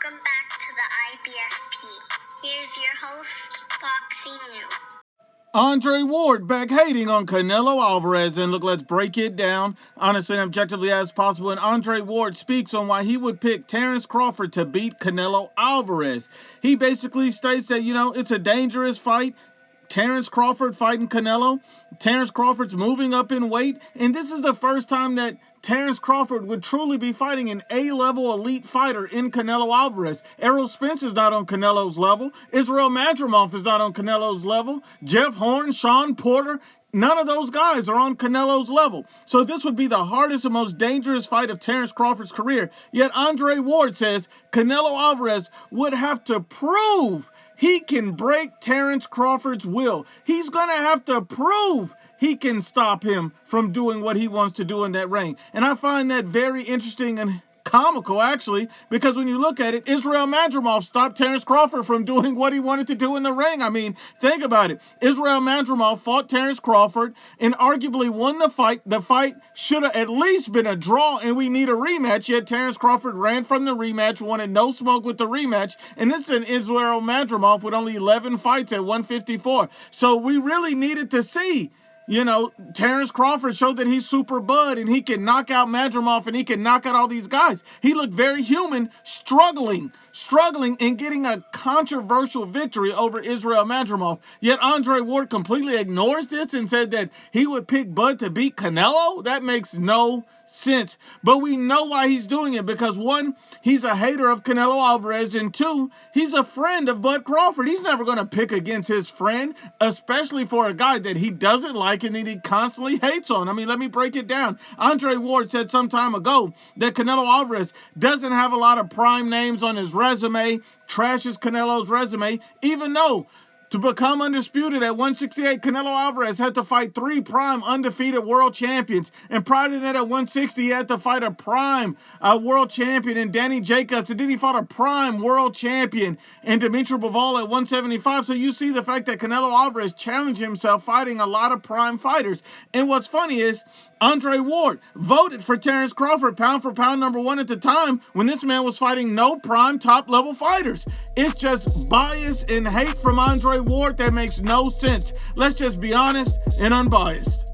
Welcome back to the IBSP. Here's your host, Boxing News. Andre Ward back hating on Canelo Alvarez, and look, let's break it down honestly and objectively as possible. And Andre Ward speaks on why he would pick Terence Crawford to beat Canelo Alvarez. He basically states that, it's a dangerous fight. Terence Crawford fighting Canelo. Terence Crawford's moving up in weight, and this is the first time that Terence Crawford would truly be fighting an A-level elite fighter in Canelo Alvarez. Errol Spence is not on Canelo's level. Israel Madrimov is not on Canelo's level. Jeff Horn, Sean Porter, none of those guys are on Canelo's level. So this would be the hardest and most dangerous fight of Terence Crawford's career. Yet Andre Ward says Canelo Alvarez would have to prove he can break Terence Crawford's will. He's going to have to prove he can stop him from doing what he wants to do in that ring. And I find that very interesting and comical, actually, because when you look at it, Israel Madrimov stopped Terence Crawford from doing what he wanted to do in the ring. I mean, think about it. Israel Madrimov fought Terence Crawford and arguably won the fight. The fight should have at least been a draw, and we need a rematch, yet Terence Crawford ran from the rematch, wanted no smoke with the rematch, and this is an Israel Madrimov with only 11 fights at 154. So we really needed to see Terence Crawford showed that he's super bud and he can knock out Madrimov and he can knock out all these guys. He looked very human, struggling and getting a controversial victory over Israel Madrimov. Yet Andre Ward completely ignores this and said that he would pick Bud to beat Canelo. That makes no sense. But we know why he's doing it, because one, he's a hater of Canelo Alvarez, and two, he's a friend of Bud Crawford. He's never going to pick against his friend, especially for a guy that he doesn't like and that he constantly hates on. I mean, let me break it down. Andre Ward said some time ago that Canelo Alvarez doesn't have a lot of prime names on his resume, trashes Canelo's resume, even though to become undisputed at 168, Canelo Alvarez had to fight 3 prime undefeated world champions. And prior to that, at 160, he had to fight a prime world champion in Danny Jacobs. And then he fought a prime world champion in Dimitri Bivol at 175. So you see the fact that Canelo Alvarez challenged himself fighting a lot of prime fighters. And what's funny is Andre Ward voted for Terence Crawford pound for pound #1 at the time when this man was fighting no prime top-level fighters. It's just bias and hate from Andre Ward that makes no sense. Let's just be honest and unbiased.